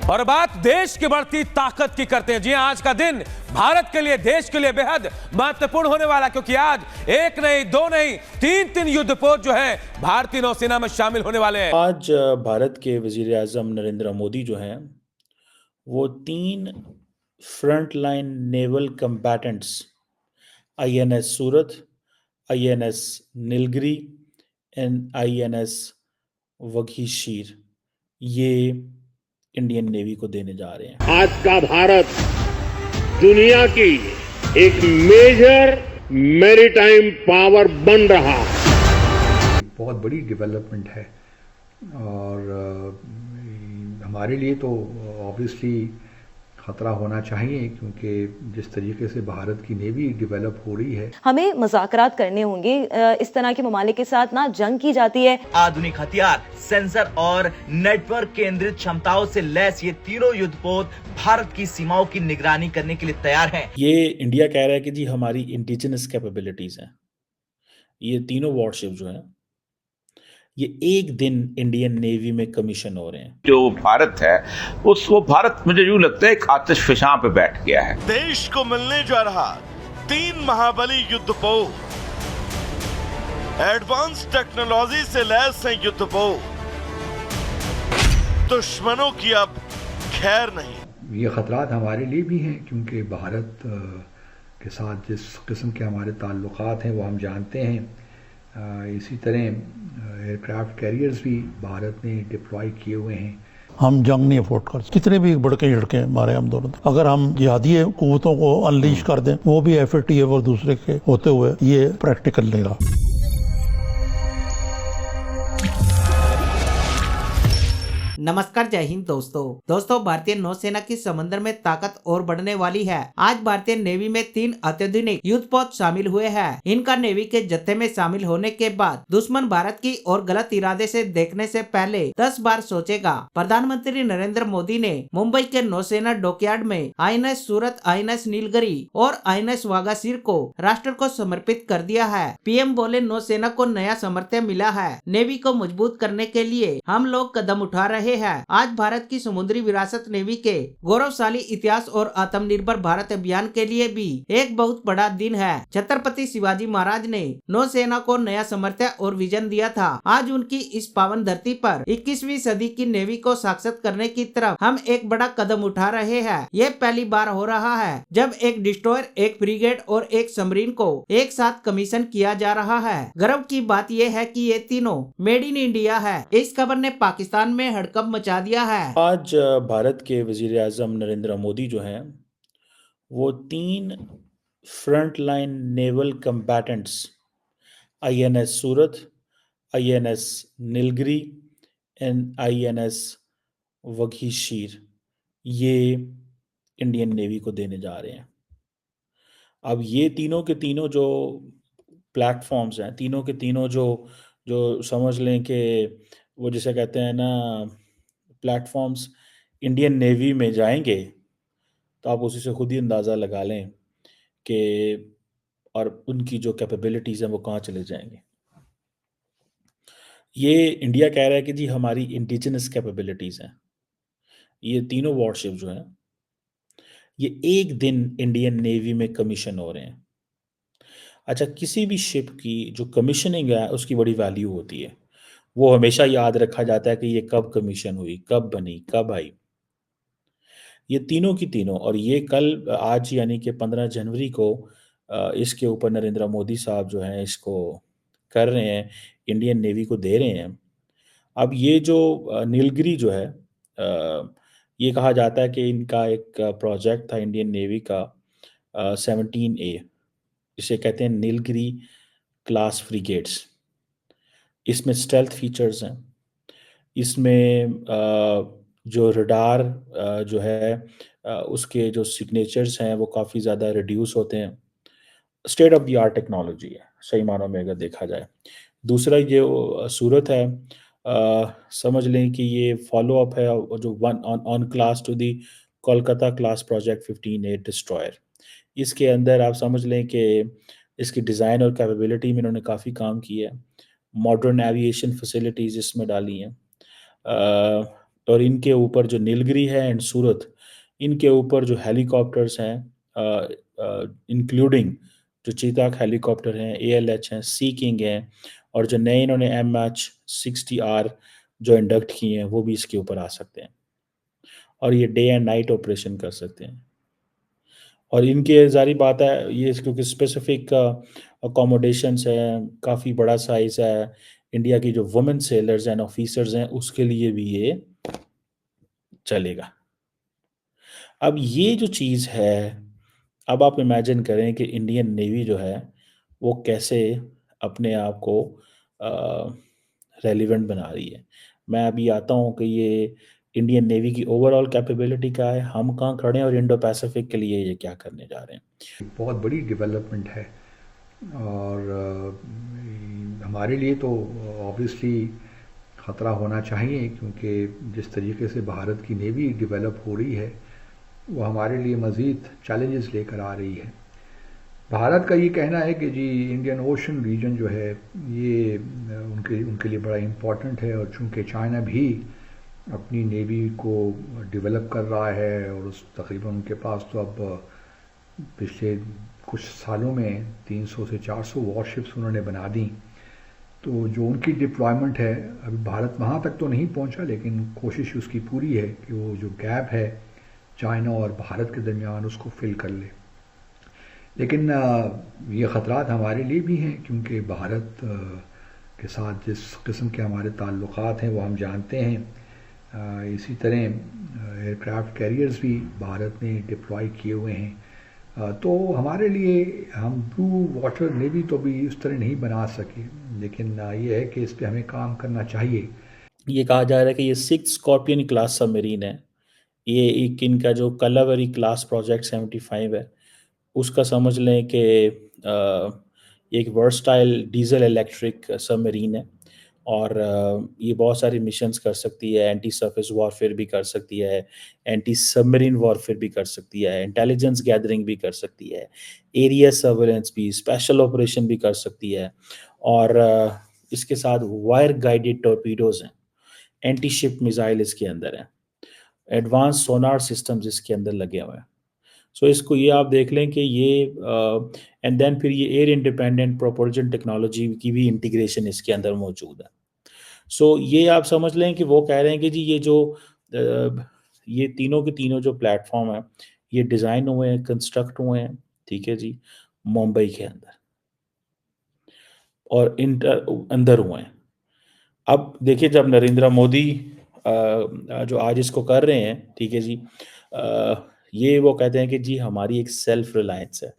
और बात देश की बढ़ती ताकत की करते हैं। जी हां, आज का दिन भारत के लिए, देश के लिए बेहद महत्वपूर्ण होने वाला, क्योंकि आज एक नहीं, दो नहीं, तीन युद्धपोत जो है भारतीय नौसेना में शामिल होने वाले हैं। आज भारत के वजीर आज़म नरेंद्र मोदी जो हैं वो 3 front line naval combatants INS Surat, INS Nilgiri and INS Vagsheer ये इंडियन नेवी को देने जा रहे हैं। आज का भारत दुनिया की एक मेजर मैरीटाइम पावर बन रहा है। बहुत बड़ी डेवलपमेंट है और हमारे लिए तो ऑब्वियसली खतरा होना चाहिए, क्योंकि जिस तरीके से भारत की नेवी डेवलप हो रही है, हमें मुज़ाकरात करने होंगे। इस तरह के ममालिक के साथ ना जंग की जाती है। आधुनिक हथियार, सेंसर और नेटवर्क केंद्रित क्षमताओं से लैस ये तीनों युद्धपोत भारत की सीमाओं की निगरानी करने के लिए तैयार हैं। ये इंडिया कह रहा है कि जी हमारी इंडिजिनस कैपेबिलिटीज हैं। ये तीनों वॉरशिप जो हैं ये एक दिन इंडियन नेवी में कमीशन हो रहे हैं। जो भारत है उसको भारत मुझे यूं लगता है एक आतिशफशां पे बैठ गया है। देश को मिलने जा रहा 3 महाबली युद्धपोत, एडवांस टेक्नोलॉजी से लैस हैं युद्धपोत, दुश्मनों की अब खैर नहीं। ये खतरात हमारे लिए भी हैं, क्योंकि भारत के साथ जिस किस्म के हमारे ताल्लुकात हैं वो हम जानते हैं। इसी तरह एयरक्राफ्ट कैरियर्स भी भारत ने डिप्लॉय किए हुए हैं। हम जंग नहीं अफोर्ड कर, कितने भी बड़के झड़के मारे हम दोनों, अगर हम जिहादी कुव्वतों को अनलीश कर दें, वो भी FATF और दूसरे के होते हुए ये प्रैक्टिकल नहीं रहा। नमस्कार, जय हिंद दोस्तों भारतीय नौसेना की समंदर में ताकत और बढ़ने वाली है। आज भारतीय नेवी में 3 अत्याधुनिक युद्धपोत शामिल हुए हैं। इनका नेवी के जत्थे में शामिल होने के बाद दुश्मन भारत की और गलत इरादे से देखने से पहले 10 बार सोचेगा। प्रधानमंत्री नरेंद्र मोदी ने मुंबई के नौसेना डॉकयार्ड में INS सूरत, INS नीलगिरी और INS वाघासीर को राष्ट्र को समर्पित कर दिया है। PM बोले, नौसेना को नया सामर्थ्य मिला है। नेवी को मजबूत करने के लिए हम लोग कदम उठा रहे हैं। आज भारत की समुद्री विरासत नेवी के गौरवशाली इतिहास और आत्मनिर्भर भारत अभियान के लिए भी एक बहुत बड़ा दिन है। छत्रपति शिवाजी महाराज ने नौसेना को नया सामर्थ्य और विजन दिया था। आज उनकी इस पावन धरती पर 21वीं सदी की नेवी को साक्षात करने की तरफ हम एक बड़ा कदम उठा रहे हैं। ये पहली बार हो रहा है जब एक डिस्ट्रॉयर, एक फ्रिगेट और एक सबमरीन को एक साथ कमीशन किया जा रहा है। गर्व की बात यह है कि ये तीनों मेड इन इंडिया है। इस खबर ने पाकिस्तान में हड़कंप मचा दिया है। आज भारत के वजीर आज़म नरेंद्र मोदी जो हैं वो 3 front line naval combatants INS Surat, INS Nilgiri and INS Vagsheer ये इंडियन नेवी को देने जा रहे हैं। अब ये तीनों के तीनों जो प्लेटफॉर्म्स हैं, तीनों के तीनों जो समझ लें कि वो जिसे कहते हैं ना प्लेटफॉर्म्स इंडियन नेवी में जाएंगे, तो आप उसी से खुद ही अंदाज़ा लगा लें कि और उनकी जो कैपेबिलिटीज़ हैं वो कहाँ चले जाएंगे। ये इंडिया कह रहा है कि जी हमारी इंडिजिनस कैपेबिलिटीज़ हैं। ये तीनों वॉरशिप जो हैं ये एक दिन इंडियन नेवी में कमीशन हो रहे हैं। अच्छा, किसी भी शिप की जो कमीशनिंग है उसकी बड़ी वैल्यू होती है। वो हमेशा याद रखा जाता है कि ये कब कमीशन हुई, कब बनी, कब आई। ये तीनों की तीनों, और ये कल आज यानी कि 15 जनवरी को इसके ऊपर नरेंद्र मोदी साहब जो हैं इसको कर रहे हैं, इंडियन नेवी को दे रहे हैं। अब ये जो नीलगिरी जो है, ये कहा जाता है कि इनका एक प्रोजेक्ट था इंडियन नेवी का 17A, इसे कहते हैं नीलगिरी क्लास फ्रिगेट्स। इसमें स्टेल्थ फीचर्स हैं। इसमें जो रडार जो है उसके जो सिग्नेचर्स हैं वो काफ़ी ज़्यादा रिड्यूस होते हैं। State of the art technology है सही मानों में अगर देखा जाए। दूसरा ये सूरत है, समझ लें कि ये फॉलो अप है जो on class to the Kolkata class project 15A destroyer. इसके अंदर आप समझ लें कि इसकी डिज़ाइन और कैपेबिलिटी में इन्होंने काफ़ी काम किया है। मॉडर्न एविएशन फैसिलिटीज़ इसमें डाली हैं। और इनके ऊपर जो नीलगिरी है एंड सूरत, इनके ऊपर जो हेलीकॉप्टर्स हैं, इंक्लूडिंग जो चीताक हेलीकॉप्टर हैं, ALH हैं, सी किंग हैं, और जो नए इन्होंने MH-60R जो इंडक्ट किए हैं, वो भी इसके ऊपर आ सकते हैं और ये डे एंड नाइट ऑपरेशन कर सकते हैं। और इनके ज़ाहिर बात है, ये क्योंकि स्पेसिफिक अकोमोडेशंस हैं, काफ़ी बड़ा साइज़ है, इंडिया की जो वुमेन सेलर्स एंड ऑफिसर्स हैं, उसके लिए भी ये चलेगा। अब ये जो चीज़ है, अब आप इमेजिन करें कि इंडियन नेवी जो है, वो कैसे अपने आप को रेलिवेंट बना रही है। मैं अभी आता हूँ कि ये इंडियन नेवी की ओवरऑल कैपेबिलिटी क्या है, हम कहाँ खड़े हैं और इंडो पैसिफिक के लिए ये क्या करने जा रहे हैं। बहुत बड़ी डेवलपमेंट है और हमारे लिए तो ऑब्वियसली ख़तरा होना चाहिए, क्योंकि जिस तरीके से भारत की नेवी डेवलप हो रही है वो हमारे लिए मज़ीद चैलेंजेस लेकर आ रही है। भारत का ये कहना है कि जी इंडियन ओशन रीजन जो है ये उनके लिए बड़ा इम्पॉर्टेंट है, और चूँकि चाइना भी अपनी नेवी को डेवलप कर रहा है और उस तकरीबन उनके पास तो अब पिछले कुछ सालों में 300 से 400 वॉरशिप्स उन्होंने बना दी, तो जो उनकी डिप्लॉयमेंट है अभी भारत वहाँ तक तो नहीं पहुँचा, लेकिन कोशिश उसकी पूरी है कि वो जो गैप है चाइना और भारत के दरमियान उसको फिल कर ले। लेकिन ये ख़तरात हमारे लिए भी हैं, क्योंकि भारत के साथ जिस किस्म के हमारे ताल्लुक़ात हैं वो हम जानते हैं। इसी तरह एयरक्राफ्ट कैरियर्स भी भारत ने डिप्लॉय किए हुए हैं, तो हमारे लिए हम ब्लू वाटर नेवी तो भी इस तरह नहीं बना सके, लेकिन ये है कि इस पर हमें काम करना चाहिए। ये कहा जा रहा है कि ये 6 स्कॉर्पियन क्लास सबमरीन है, ये एक इनका जो कलावरी क्लास प्रोजेक्ट 75 है, उसका समझ लें कि एक वर्सटाइल डीजल इलेक्ट्रिक सबमरीन है, और ये बहुत सारी मिशंस कर सकती है, एंटी सरफेस वॉरफेयर भी कर सकती है, एंटी सबमरीन वॉरफेयर भी कर सकती है, इंटेलिजेंस गैदरिंग भी कर सकती है, एरिया सर्वेलेंस भी, स्पेशल ऑपरेशन भी कर सकती है, और इसके साथ वायर गाइडेड टॉर्पीडोज हैं, एंटी शिप मिसाइल इसके अंदर है, एडवांस सोनार सिस्टम्स इसके अंदर लगे हुए हैं। सो इसको ये आप देख लें कि ये एंड देन फिर ये एयर इंडिपेंडेंट प्रोपल्शन टेक्नोलॉजी की भी इंटीग्रेशन इसके अंदर मौजूद है। सो ये आप समझ लें कि वो कह रहे हैं कि जी ये जो ये तीनों के तीनों जो प्लेटफॉर्म है, ये डिज़ाइन हुए हैं, कंस्ट्रक्ट हुए हैं, ठीक है जी, मुंबई के अंदर और अंदर हुए हैं। अब देखिए, जब नरेंद्र मोदी जो आज इसको कर रहे हैं, ठीक है जी, ये वो कहते हैं कि जी हमारी एक सेल्फ रिलायंस है,